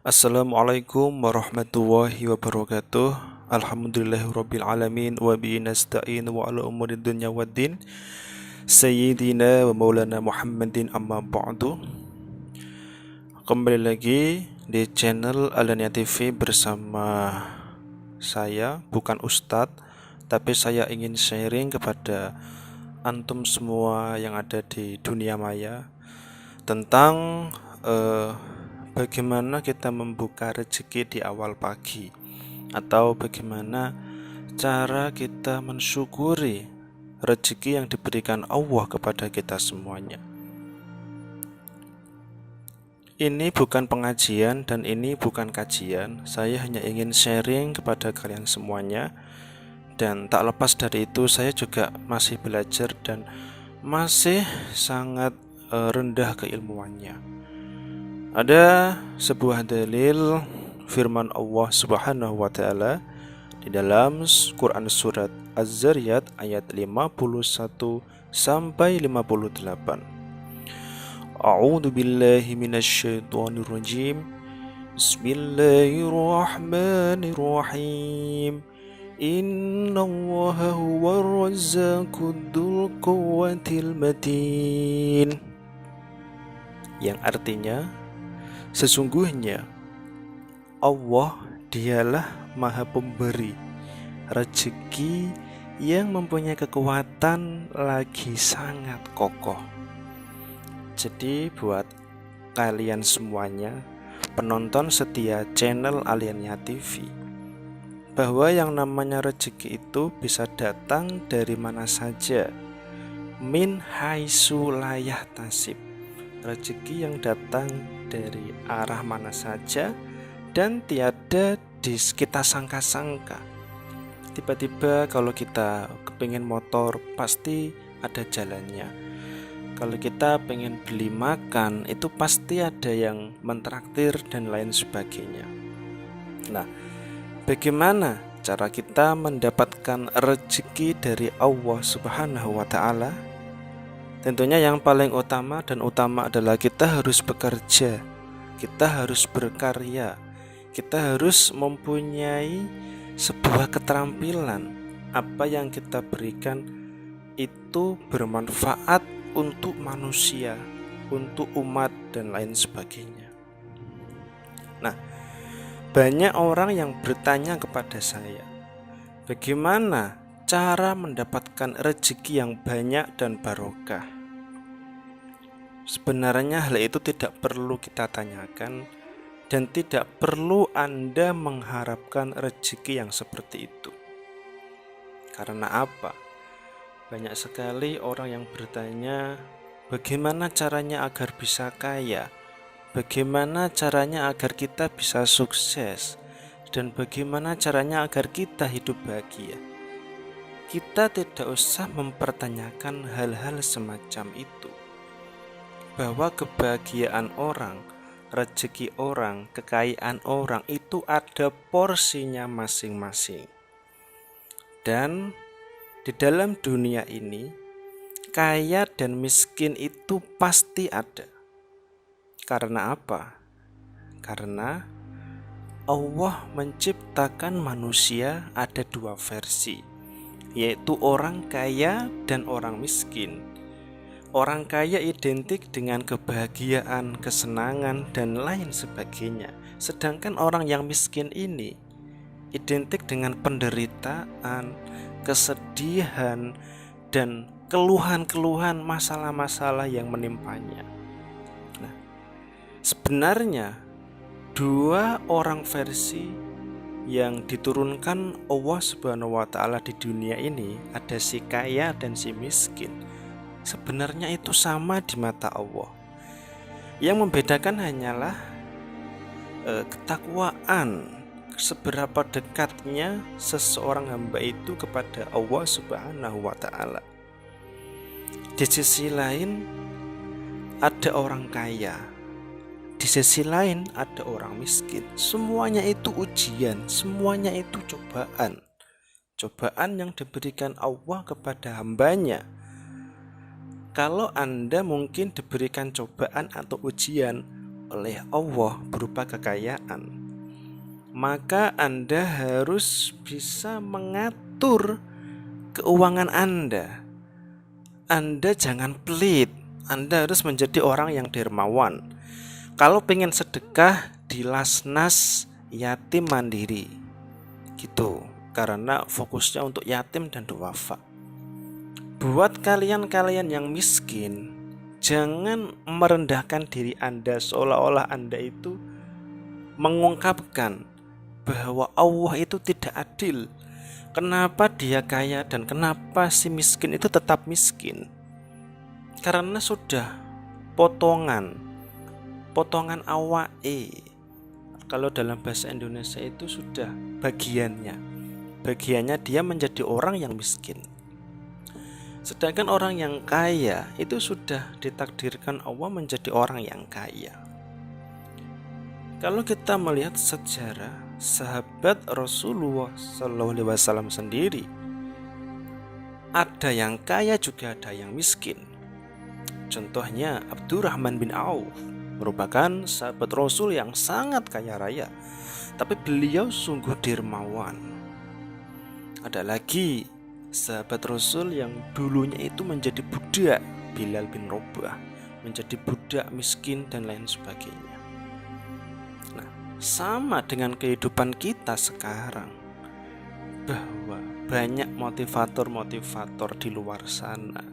Assalamualaikum warahmatullahi wabarakatuh. Alhamdulillahirrabbilalamin. Wa bihi nasta'in wa ala umuri dunya waddin. Sayyidina wa maulana Muhammadin amma ba'du. Kembali lagi di channel Alania TV bersama saya, bukan Ustadz, tapi saya ingin sharing kepada antum semua yang ada di dunia maya tentang bagaimana kita membuka rezeki di awal pagi, atau bagaimana cara kita mensyukuri rezeki yang diberikan Allah kepada kita semuanya. Ini bukan pengajian dan ini bukan kajian. Saya hanya ingin sharing kepada kalian semuanya. Dan tak lepas dari itu, saya juga masih belajar dan masih sangat rendah keilmuannya. Ada sebuah dalil firman Allah Subhanahu wa taala di dalam Quran surat Az-Zariyat ayat 51 sampai 58. A'udzu billahi minasyaitonir rajim. Bismillahirrahmanirrahim. Innallaha huwar razzaqud dzul quwwatil matin. Yang artinya, sesungguhnya Allah dialah Maha Pemberi rezeki yang mempunyai kekuatan lagi sangat kokoh. Jadi buat kalian semuanya, penonton setia channel Alania TV, bahwa yang namanya rezeki itu bisa datang dari mana saja, min haitsu la yahtasib. Rezeki yang datang dari arah mana saja dan tiada kita sangka-sangka. Tiba-tiba kalau kita kepingin motor, pasti ada jalannya. Kalau kita pengen beli makan, itu pasti ada yang mentraktir dan lain sebagainya. Nah, bagaimana cara kita mendapatkan rezeki dari Allah Subhanahu wa ta'ala? Tentunya yang paling utama adalah kita harus bekerja, kita harus berkarya, kita harus mempunyai sebuah keterampilan. Apa yang kita berikan itu bermanfaat untuk manusia, untuk umat dan lain sebagainya. Nah, banyak orang yang bertanya kepada saya, bagaimana cara mendapatkan rezeki yang banyak dan barokah? Sebenarnya hal itu tidak perlu kita tanyakan dan tidak perlu Anda mengharapkan rezeki yang seperti itu. Karena apa? Banyak sekali orang yang bertanya, bagaimana caranya agar bisa kaya? Bagaimana caranya agar kita bisa sukses? Dan bagaimana caranya agar kita hidup bahagia? Kita tidak usah mempertanyakan hal-hal semacam itu. Bahwa kebahagiaan orang, rezeki orang, kekayaan orang itu ada porsinya masing-masing. Dan di dalam dunia ini, kaya dan miskin itu pasti ada. Karena apa? Karena Allah menciptakan manusia ada dua versi, yaitu orang kaya dan orang miskin. Orang kaya identik dengan kebahagiaan, kesenangan, dan lain sebagainya. Sedangkan orang yang miskin ini identik dengan penderitaan, kesedihan, dan keluhan-keluhan, masalah-masalah yang menimpanya. Nah, sebenarnya dua orang versi yang diturunkan Allah Subhanahu wa ta'ala di dunia ini, ada si kaya dan si miskin. Sebenarnya itu sama di mata Allah. Yang membedakan hanyalah ketakwaan, seberapa dekatnya seseorang hamba itu kepada Allah Subhanahu wa ta'ala. Di sisi lain ada orang kaya, di sisi lain ada orang miskin. Semuanya itu ujian, semuanya itu cobaan. Cobaan yang diberikan Allah kepada hambanya. Kalau Anda mungkin diberikan cobaan atau ujian oleh Allah berupa kekayaan, maka Anda harus bisa mengatur keuangan Anda. Anda jangan pelit, Anda harus menjadi orang yang dermawan. Kalau pengen sedekah di Lasnas Yatim Mandiri gitu, karena fokusnya untuk yatim dan duafa. Buat kalian-kalian yang miskin, jangan merendahkan diri Anda seolah-olah Anda itu mengungkapkan bahwa Allah itu tidak adil. Kenapa dia kaya dan kenapa si miskin itu tetap miskin? Karena sudah potongan awae. Kalau dalam bahasa Indonesia itu sudah bagiannya dia menjadi orang yang miskin. Sedangkan orang yang kaya itu sudah ditakdirkan Allah menjadi orang yang kaya. Kalau kita melihat sejarah sahabat Rasulullah SAW sendiri, ada yang kaya juga ada yang miskin. Contohnya Abdurrahman bin Auf merupakan sahabat Rasul yang sangat kaya raya, tapi beliau sungguh dermawan. Ada lagi sahabat Rasul yang dulunya itu menjadi budak, Bilal bin Rabah, menjadi budak miskin dan lain sebagainya. Nah, sama dengan kehidupan kita sekarang, bahwa banyak motivator-motivator di luar sana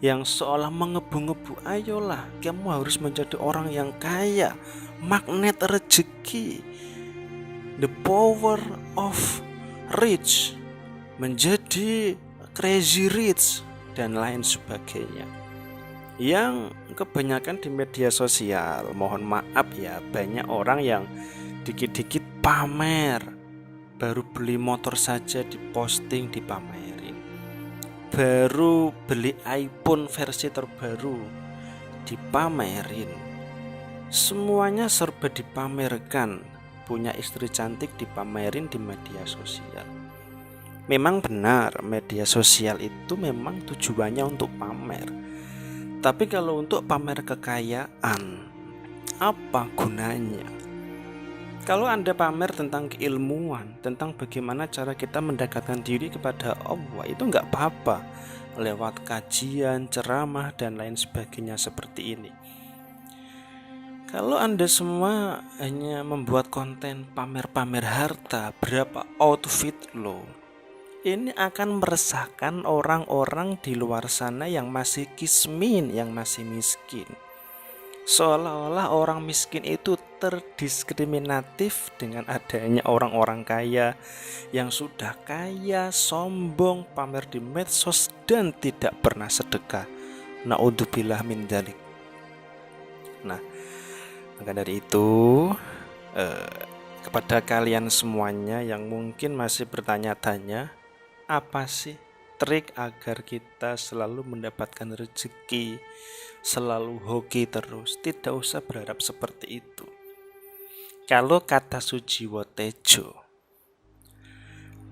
yang seolah mengebu-ngebu, ayolah kamu harus menjadi orang yang kaya, magnet rezeki, the power of rich, menjadi crazy rich dan lain sebagainya, yang kebanyakan di media sosial. Mohon maaf ya, banyak orang yang dikit-dikit pamer, baru beli motor saja diposting, dipamerin, baru beli iPhone versi terbaru dipamerin, semuanya serba dipamerkan. Punya istri cantik dipamerin di media sosial. Memang benar, media sosial itu memang tujuannya untuk pamer. Tapi kalau untuk pamer kekayaan, apa gunanya? Kalau Anda pamer tentang keilmuan, tentang bagaimana cara kita mendekatkan diri kepada Allah, itu nggak apa-apa, lewat kajian, ceramah, dan lain sebagainya seperti ini. Kalau Anda semua hanya membuat konten pamer-pamer harta, berapa outfit lo, ini akan meresahkan orang-orang di luar sana yang masih kismin, yang masih miskin. Seolah-olah orang miskin itu terdiskriminatif dengan adanya orang-orang kaya yang sudah kaya, sombong, pamer di medsos, dan tidak pernah sedekah. Naudzubillah min dzalik. Nah, maka dari itu kepada kalian semuanya yang mungkin masih bertanya-tanya, apa sih trik agar kita selalu mendapatkan rezeki, selalu hoki terus? Tidak usah berharap seperti itu. Kalau kata Sujiwo Tejo,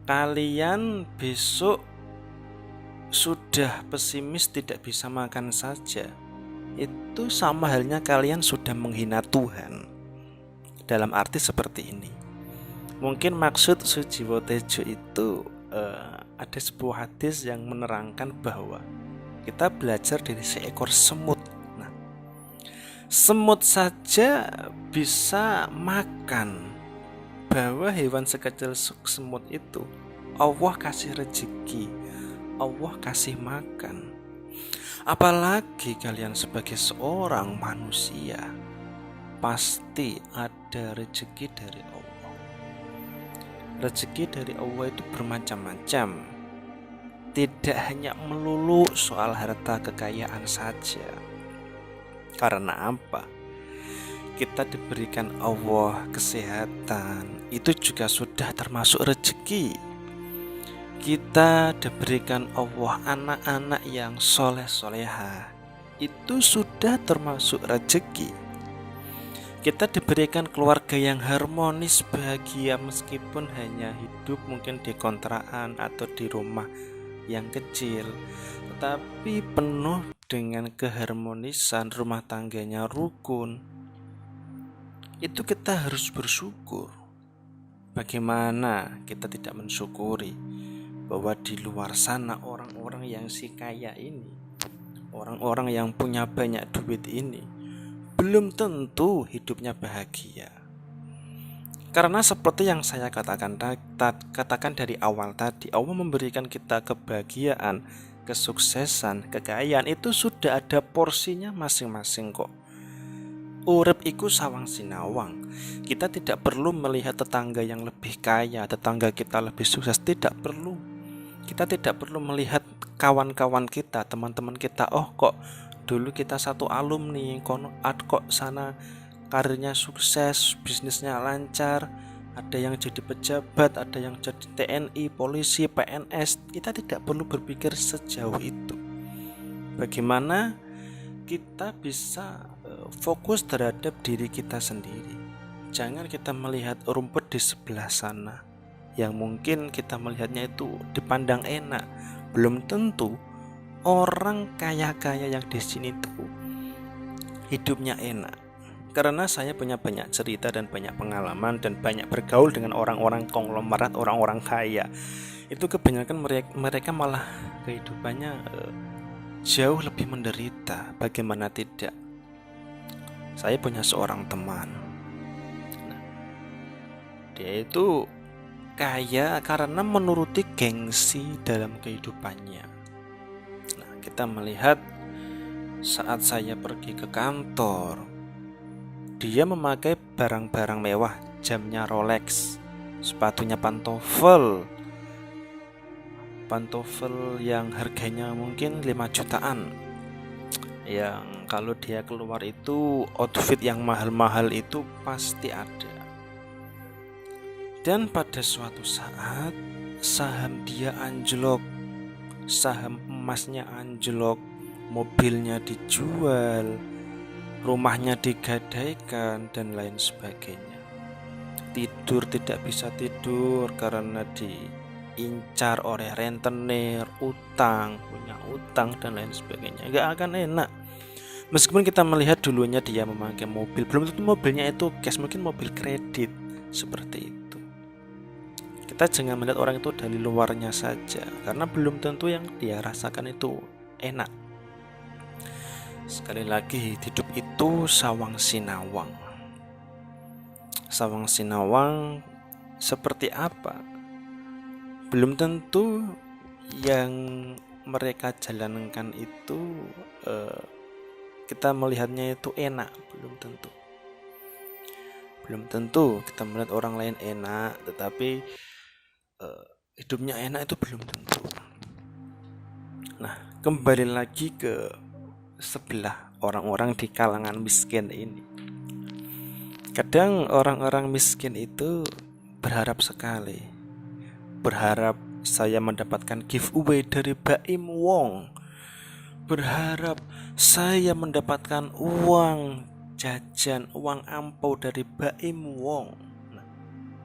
kalian besok sudah pesimis tidak bisa makan saja, itu sama halnya kalian sudah menghina Tuhan. Dalam arti seperti ini, mungkin maksud Sujiwo Tejo itu ada sebuah hadis yang menerangkan bahwa kita belajar dari seekor semut. Nah, semut saja bisa makan, bahwa hewan sekecil semut itu Allah kasih rezeki, Allah kasih makan. Apalagi kalian sebagai seorang manusia, pasti ada rezeki dari Allah. Rezeki dari Allah itu bermacam-macam, tidak hanya melulu soal harta kekayaan saja. Karena apa? Kita diberikan Allah kesehatan, itu juga sudah termasuk rezeki. Kita diberikan Allah anak-anak yang soleh-soleha, itu sudah termasuk rezeki. Kita diberikan keluarga yang harmonis, bahagia, meskipun hanya hidup mungkin di kontrakan atau di rumah yang kecil, tetapi penuh dengan keharmonisan, rumah tangganya rukun. itu kita harus bersyukur. Bagaimana kita tidak mensyukuri bahwa di luar sana orang-orang yang si kaya ini, orang-orang yang punya banyak duit ini, belum tentu hidupnya bahagia. Karena seperti yang saya katakan dari awal tadi, Allah memberikan kita kebahagiaan, kesuksesan, kekayaan itu sudah ada porsinya masing-masing kok. Urip iku sawang sinawang. Kita tidak perlu melihat tetangga yang lebih kaya, tetangga kita lebih sukses, tidak perlu. Kita tidak perlu melihat kawan-kawan kita, teman-teman kita, oh kok dulu kita satu alumni, kok sana karirnya sukses, bisnisnya lancar, ada yang jadi pejabat, ada yang jadi TNI, polisi, PNS. Kita tidak perlu berpikir sejauh itu. Bagaimana kita bisa fokus terhadap diri kita sendiri. Jangan kita melihat rumput di sebelah sana yang mungkin kita melihatnya itu dipandang enak. Belum tentu orang kaya-kaya yang di sini tuh hidupnya enak. Karena saya punya banyak cerita dan banyak pengalaman dan banyak bergaul dengan orang-orang konglomerat, orang-orang kaya. Itu kebanyakan mereka malah kehidupannya jauh lebih menderita. Bagaimana tidak? Saya punya seorang teman. Nah, dia itu kaya karena menuruti gengsi dalam kehidupannya. Nah, kita melihat saat saya pergi ke kantor, dia memakai barang-barang mewah, jamnya Rolex, sepatunya pantofel yang harganya mungkin 5 jutaan. Yang kalau dia keluar itu outfit yang mahal-mahal itu pasti ada. Dan pada suatu saat saham dia anjlok, saham emasnya anjlok, mobilnya dijual, rumahnya digadaikan dan lain sebagainya. Tidur tidak bisa tidur karena diincar oleh rentenir, punya utang dan lain sebagainya. Gak akan enak. Meskipun kita melihat dulunya dia memakai mobil, belum tentu mobilnya itu cash, mungkin mobil kredit. Seperti itu. Kita jangan melihat orang itu dari luarnya saja, karena belum tentu yang dia rasakan itu enak. Sekali lagi, hidup itu sawang sinawang. Sawang sinawang seperti apa? Belum tentu yang mereka jalankan itu kita melihatnya itu enak. Belum tentu kita melihat orang lain enak, tetapi hidupnya enak itu belum tentu. Nah, kembali lagi ke sebelah orang-orang di kalangan miskin ini. Kadang orang-orang miskin itu berharap sekali, berharap saya mendapatkan giveaway dari Baim Wong, berharap saya mendapatkan uang jajan, uang ampau dari Baim Wong. Nah,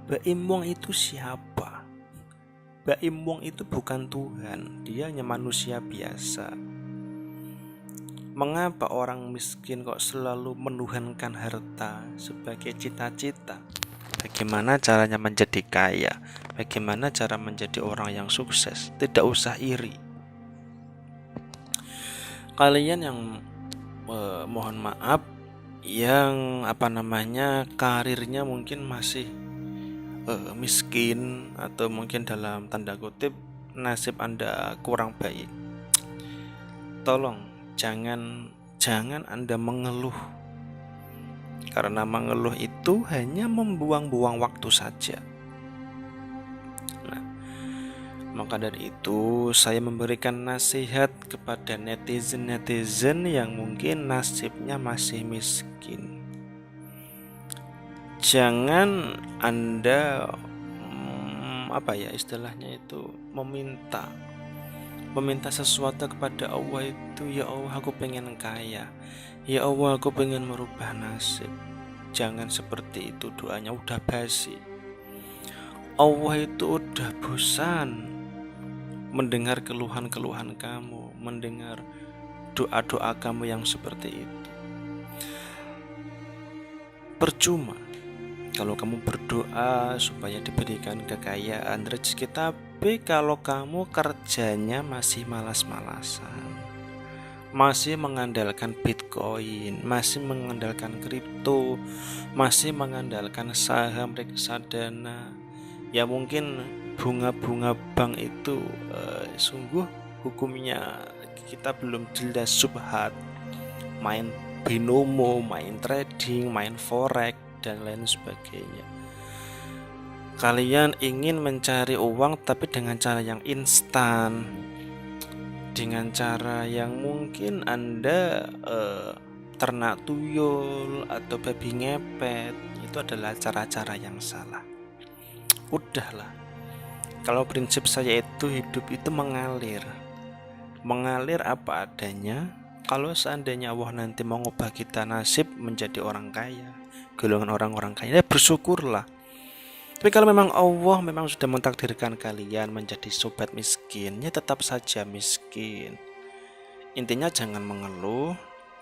Baim Wong itu siapa? Baim Wong itu bukan Tuhan, dia hanya manusia biasa. Mengapa orang miskin kok selalu menuhankan harta sebagai cita-cita? Bagaimana caranya menjadi kaya? Bagaimana cara menjadi orang yang sukses? Tidak usah iri. Kalian yang mohon maaf, yang karirnya mungkin masih miskin, atau mungkin dalam tanda kutip nasib Anda kurang baik, tolong jangan Anda mengeluh, karena mengeluh itu hanya membuang-buang waktu saja. Nah, maka dari itu saya memberikan nasihat kepada netizen yang mungkin nasibnya masih miskin. Jangan Anda meminta sesuatu kepada Allah itu, ya Allah aku pengen kaya, ya Allah aku pengen merubah nasib. Jangan seperti itu, doanya udah basi. Allah itu udah bosan mendengar keluhan-keluhan kamu, mendengar doa-doa kamu yang seperti itu. Percuma Kalau kamu berdoa supaya diberikan kekayaan, rezeki, tapi kalau kamu kerjanya masih malas-malasan, masih mengandalkan Bitcoin, masih mengandalkan kripto, masih mengandalkan saham reksadana, ya mungkin bunga-bunga bank itu sungguh hukumnya kita belum jelas, subhat, main binomo, main trading, main forex, dan lain sebagainya. Kalian ingin mencari uang tapi dengan cara yang instan, dengan cara yang mungkin Anda ternak tuyul atau babi ngepet, itu adalah cara-cara yang salah. Udahlah, kalau prinsip saya itu hidup itu mengalir apa adanya. Kalau seandainya Allah nanti mau ngubah kita nasib menjadi orang kaya, golongan orang-orang kaya, ya bersyukurlah. Tapi kalau memang Allah memang sudah mentakdirkan kalian menjadi sobat miskin, ya tetap saja miskin. Intinya jangan mengeluh,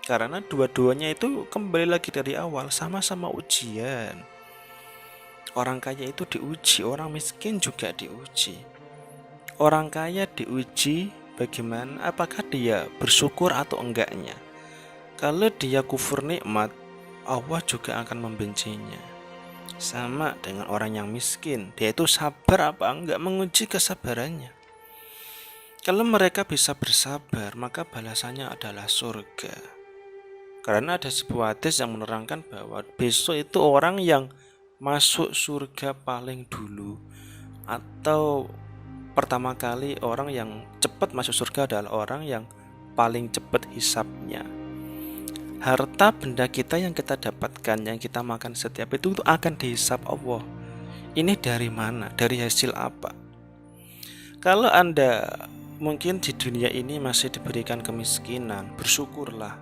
karena dua-duanya itu kembali lagi dari awal, sama-sama ujian. Orang kaya itu diuji, orang miskin juga diuji. Orang kaya diuji bagaimana, apakah dia bersyukur atau enggaknya. Kalau dia kufur nikmat, Allah juga akan membencinya. Sama dengan orang yang miskin, dia itu sabar apa enggak, menguji kesabarannya. Kalau mereka bisa bersabar, maka balasannya adalah surga. Karena ada sebuah hadis yang menerangkan bahwa besok itu orang yang masuk surga paling dulu, atau pertama kali orang yang cepat masuk surga adalah orang yang paling cepat hisapnya. Harta benda kita yang kita dapatkan, yang kita makan setiap itu akan dihisap Allah. Ini dari mana? Dari hasil apa? Kalau Anda mungkin di dunia ini masih diberikan kemiskinan, bersyukurlah.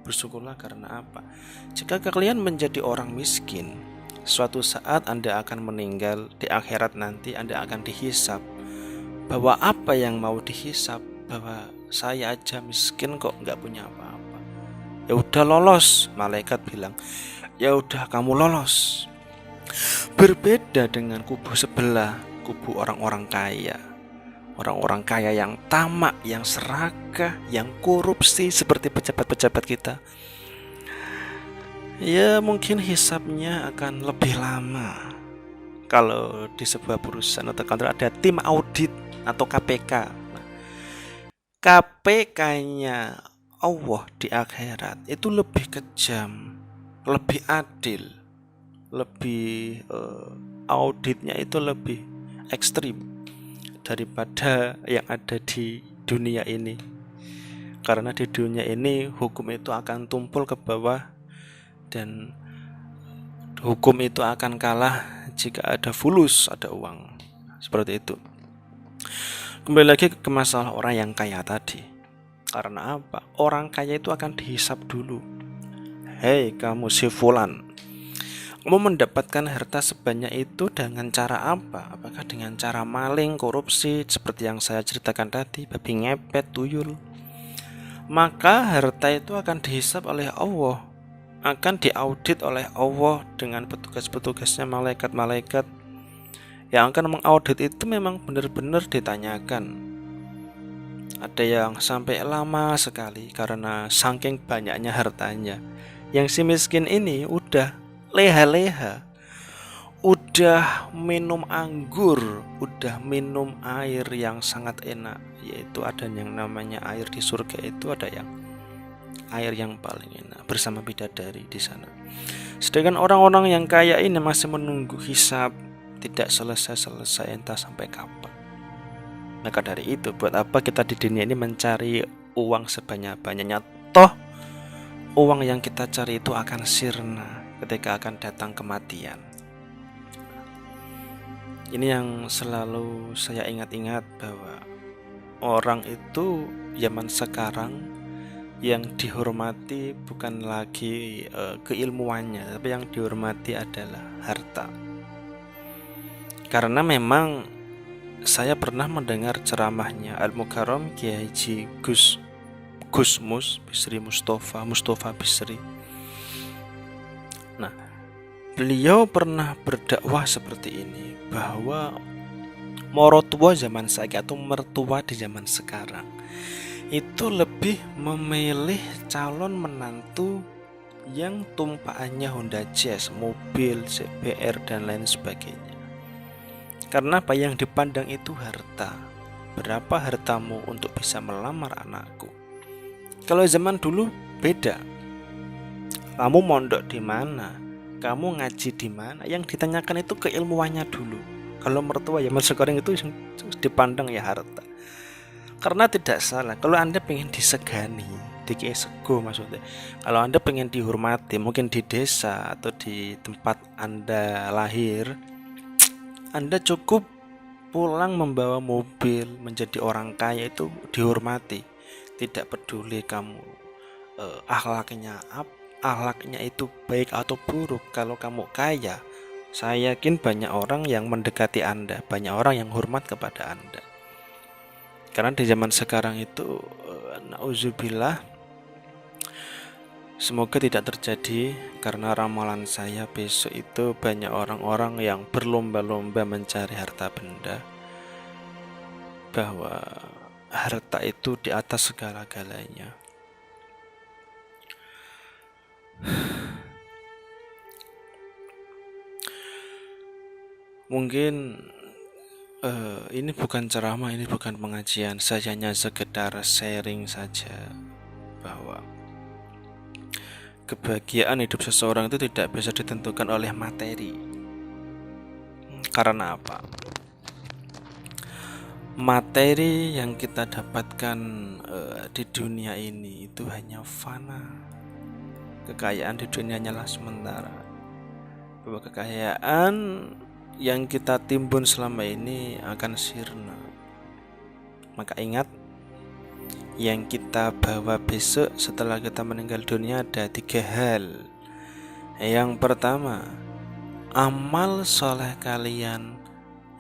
Bersyukurlah karena apa? Jika kalian menjadi orang miskin, suatu saat Anda akan meninggal, di akhirat nanti Anda akan dihisap. Bahwa apa yang mau dihisap? Bahwa saya aja miskin kok nggak punya apa-apa. Ya udah lolos, malaikat bilang, ya udah kamu lolos. Berbeda dengan kubu sebelah, kubu orang-orang kaya. Orang-orang kaya yang tamak, yang serakah, yang korupsi seperti pejabat-pejabat kita. Ya mungkin hisapnya akan lebih lama. Kalau di sebuah perusahaan atau kantor ada tim audit atau KPK. Nah, KPK-nya Allah di akhirat itu lebih kejam, lebih adil, lebih auditnya itu lebih ekstrim daripada yang ada di dunia ini. Karena di dunia ini hukum itu akan tumpul ke bawah, dan hukum itu akan kalah jika ada fulus, ada uang. Seperti itu. Kembali lagi ke masalah orang yang kaya tadi. Karena apa? Orang kaya itu akan dihisap dulu. Hei kamu si fulan, kamu mendapatkan harta sebanyak itu dengan cara apa? Apakah dengan cara maling, korupsi, seperti yang saya ceritakan tadi, babi ngepet, tuyul? Maka harta itu akan dihisap oleh Allah, akan diaudit oleh Allah dengan petugas-petugasnya, malaikat-malaikat yang akan mengaudit itu. Memang benar-benar ditanyakan. Ada yang sampai lama sekali karena saking banyaknya hartanya. Yang si miskin ini udah leha-leha, udah minum anggur, udah minum air yang sangat enak, yaitu ada yang namanya air di surga, itu ada yang air yang paling enak bersama bidadari di sana. Sedangkan orang-orang yang kaya ini masih menunggu hisab, tidak selesai-selesai, entah sampai kapan. Maka dari itu, buat apa kita di dunia ini mencari uang sebanyak-banyaknya? Toh uang yang kita cari itu akan sirna ketika akan datang kematian. Ini yang selalu saya ingat-ingat, bahwa orang itu zaman sekarang yang dihormati bukan lagi keilmuannya, tapi yang dihormati adalah harta. Karena memang saya pernah mendengar ceramahnya Al-Mukarram Kiai Haji Gusmus Bisri Mustafa Bisri. Nah, Beliau pernah berdakwah seperti ini, bahwa morotua zaman saiki atau mertua di zaman sekarang itu lebih memilih calon menantu yang tumpahannya Honda Jazz, mobil, CBR dan lain sebagainya. Karena apa yang dipandang itu harta. Berapa hartamu untuk bisa melamar anakku? Kalau zaman dulu beda. Kamu mondok di mana? Kamu ngaji di mana? Yang ditanyakan itu keilmuannya dulu. Kalau mertua zaman sekarang itu dipandang ya harta. Karena tidak salah, kalau Anda pengen disegani, dikei sego maksudnya, kalau Anda pengen dihormati, mungkin di desa atau di tempat Anda lahir, Anda cukup pulang membawa mobil, menjadi orang kaya itu dihormati. Tidak peduli kamu akhlaknya itu baik atau buruk. Kalau kamu kaya, saya yakin banyak orang yang mendekati Anda, banyak orang yang hormat kepada Anda. Karena di zaman sekarang itu nauzubillah, semoga tidak terjadi, karena ramalan saya besok itu banyak orang-orang yang berlomba-lomba mencari harta benda, bahwa harta itu di atas segala-galanya. Mungkin ini bukan ceramah, ini bukan pengajian, saya hanya sekedar sharing saja bahwa kebahagiaan hidup seseorang itu tidak bisa ditentukan oleh materi. Karena apa? Materi yang kita dapatkan di dunia ini itu hanya fana. Kekayaan di dunia hanyalah sementara. Bahwa kekayaan yang kita timbun selama ini akan sirna. Maka ingat, yang kita bawa besok setelah kita meninggal dunia ada 3 hal. Yang pertama, amal soleh kalian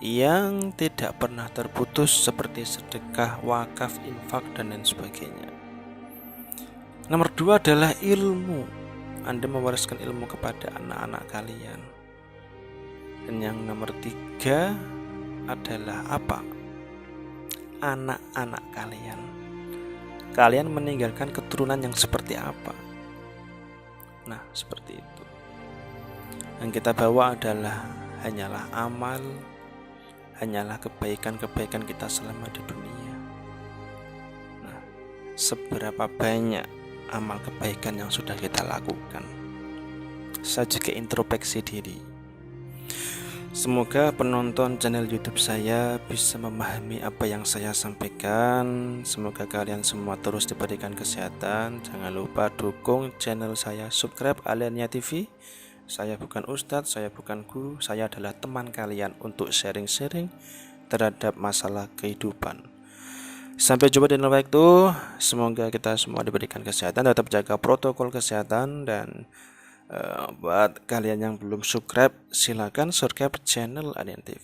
yang tidak pernah terputus, seperti sedekah, wakaf, infak dan lain sebagainya. Nomor 2 adalah ilmu. Anda mewariskan ilmu kepada anak-anak kalian. Dan yang nomor 3 adalah apa? Anak-anak kalian. Kalian meninggalkan keturunan yang seperti apa? Nah, seperti itu. Yang kita bawa adalah hanyalah amal, hanyalah kebaikan-kebaikan kita selama di dunia. Nah, seberapa banyak amal kebaikan yang sudah kita lakukan? Saya juga introspeksi diri. Semoga penonton channel YouTube saya bisa memahami apa yang saya sampaikan. Semoga kalian semua terus diberikan kesehatan. Jangan lupa dukung channel saya, subscribe Aliania TV. Saya bukan ustadz, saya bukan guru, saya adalah teman kalian untuk sharing-sharing terhadap masalah kehidupan. Sampai jumpa di lain waktu. Semoga kita semua diberikan kesehatan, tetap jaga protokol kesehatan, dan buat kalian yang belum subscribe, silakan subscribe channel Aliania TV.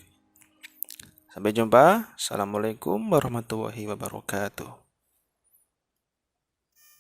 Sampai jumpa. Assalamualaikum warahmatullahi wabarakatuh.